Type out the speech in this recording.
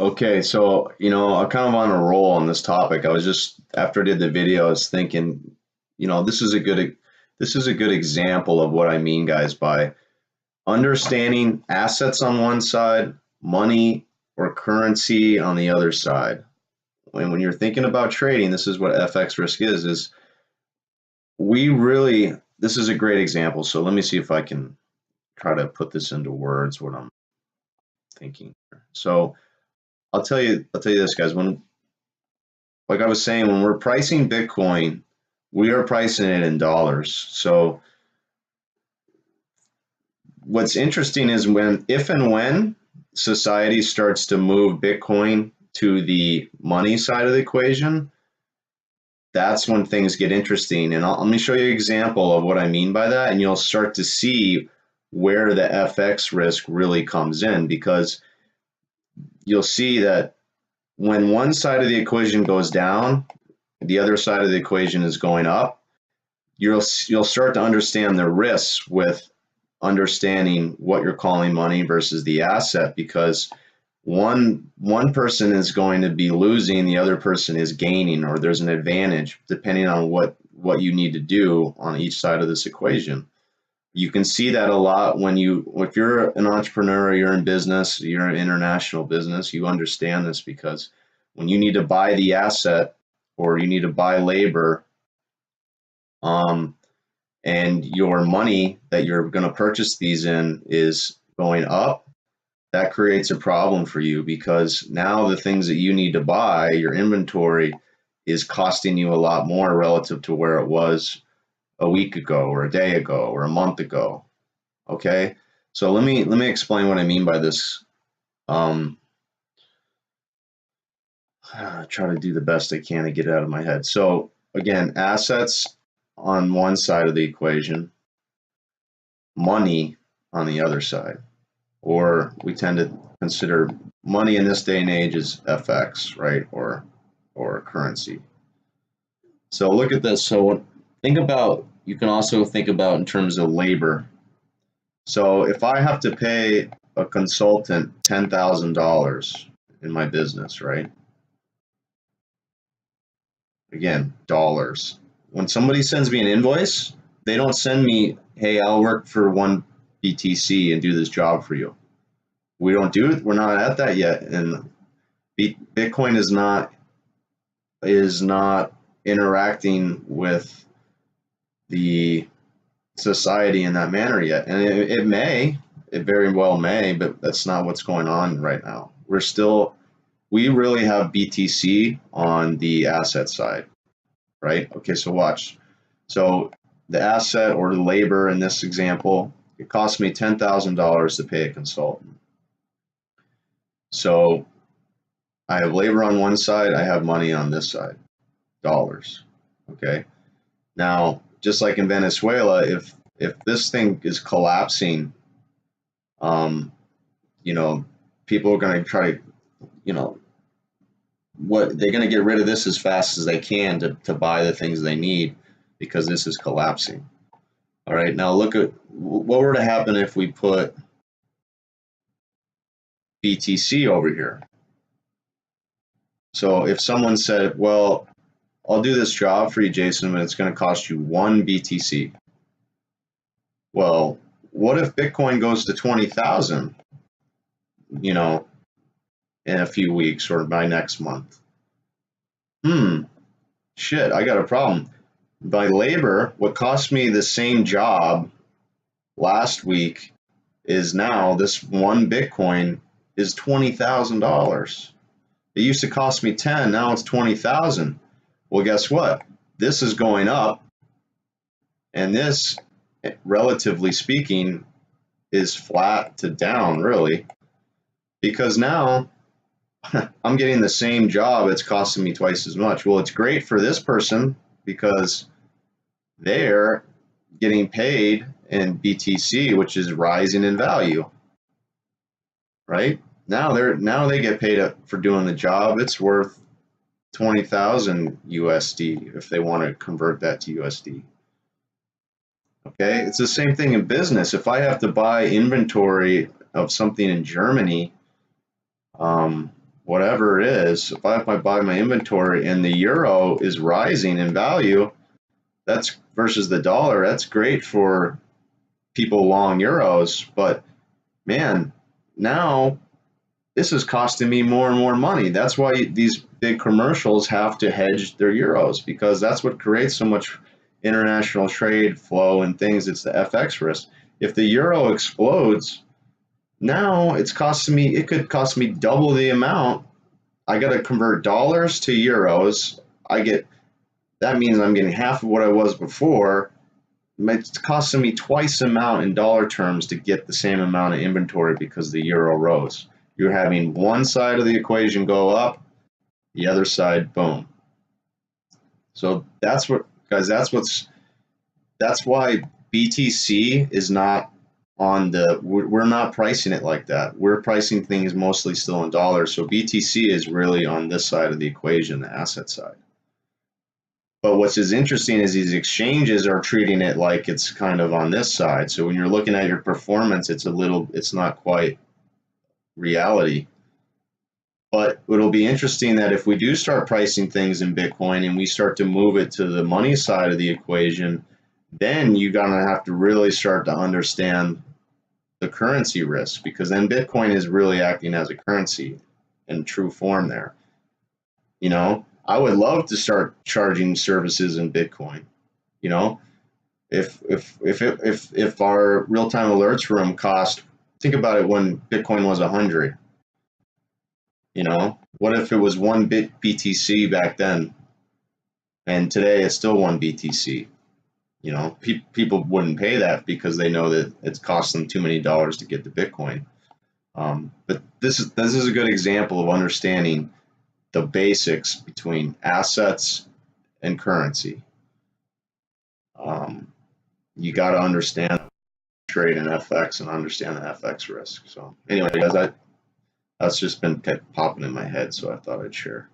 Okay, so I'm kind of on a roll on this topic. I was just after I did the video, I was thinking, this is a good example of what I mean, guys, by understanding assets on one side, money or currency on the other side. When you're thinking about trading, this is what FX risk is this is a great example. So let me see if I can try to put this into words, what I'm thinking. So I'll tell you this, guys. Like I was saying, when we're pricing Bitcoin, we are pricing it in dollars. So what's interesting is if and when society starts to move Bitcoin to the money side of the equation, that's when things get interesting. And let me show you an example of what I mean by that, and you'll start to see where the FX risk really comes in, because you'll see that when one side of the equation goes down, the other side of the equation is going up. You'll start to understand the risks with understanding what you're calling money versus the asset, because one person is going to be losing, the other person is gaining, or there's an advantage depending on what you need to do on each side of this equation. You can see that a lot if you're an entrepreneur, you're in business, you're in international business, you understand this, because when you need to buy the asset or you need to buy labor, and your money that you're going to purchase these in is going up, that creates a problem for you, because now the things that you need to buy, your inventory, is costing you a lot more relative to where it was a week ago or a day ago or a month ago. Okay, so let me explain what I mean by this. Try to do the best I can to get it out of my head. So again, assets on one side of the equation, money on the other side, or we tend to consider money in this day and age as FX, right, or currency. So look at this. So you can also think about in terms of labor. So if I have to pay a consultant $10,000 in my business, right? Again, dollars. When somebody sends me an invoice, they don't send me, hey, I'll work for one BTC and do this job for you. We don't do it. We're not at that yet. And Bitcoin is not interacting with the society in that manner yet. And it very well may, but that's not what's going on right now. We really have BTC on the asset side, right? Okay, so watch. So the asset or the labor in this example, it costs me $10,000 to pay a consultant. So I have labor on one side, I have money on this side, dollars. Okay. Now, just like in Venezuela, if this thing is collapsing, people are going to try to, they're going to get rid of this as fast as they can to buy the things they need, because this is collapsing. All right. Now look at what were to happen if we put BTC over here. So if someone said, well, I'll do this job for you, Jason, but it's going to cost you 1 BTC. Well, what if Bitcoin goes to 20,000, in a few weeks or by next month? Shit, I got a problem. By labor, what cost me the same job last week is now this 1 Bitcoin is $20,000. It used to cost me 10, now it's 20,000. Well, guess what? This is going up, and this, relatively speaking, is flat to down, really, because now I'm getting the same job. It's costing me twice as much. Well, it's great for this person because they're getting paid in BTC, which is rising in value, right? Now they get paid for doing the job. It's worth 20,000 USD if they want to convert that to USD. Okay, it's the same thing in business. If I have to buy inventory of something in Germany, well, whatever it is, if I buy my inventory and the euro is rising in value, that's versus the dollar, that's great for people long euros. But man, now this is costing me more and more money. That's why these big commercials have to hedge their euros, because that's what creates so much international trade flow and things. It's the FX risk. If the euro explodes, now it's costing me, it could cost me double the amount. I got to convert dollars to euros. That means I'm getting half of what I was before. It's costing me twice the amount in dollar terms to get the same amount of inventory because the euro rose. You're having one side of the equation go up, the other side, boom. So that's what, guys, that's why BTC is not on we're not pricing it like that. We're pricing things mostly still in dollars. So BTC is really on this side of the equation, the asset side. But what's as interesting is these exchanges are treating it like it's kind of on this side. So when you're looking at your performance, it's not quite reality. But it'll be interesting that if we do start pricing things in Bitcoin and we start to move it to the money side of the equation, then you're gonna have to really start to understand the currency risk, because then Bitcoin is really acting as a currency in true form there. You know, I would love to start charging services in Bitcoin. You know, if our real-time alerts room cost, think about it when Bitcoin was 100. You know, what if it was one BTC back then, and today it's still one BTC? You know, people wouldn't pay that because they know that it's cost them too many dollars to get the Bitcoin. But this is a good example of understanding the basics between assets and currency. You got to understand trade in FX and understand the FX risk. So anyway, guys, that's just been kept popping in my head, so I thought I'd share.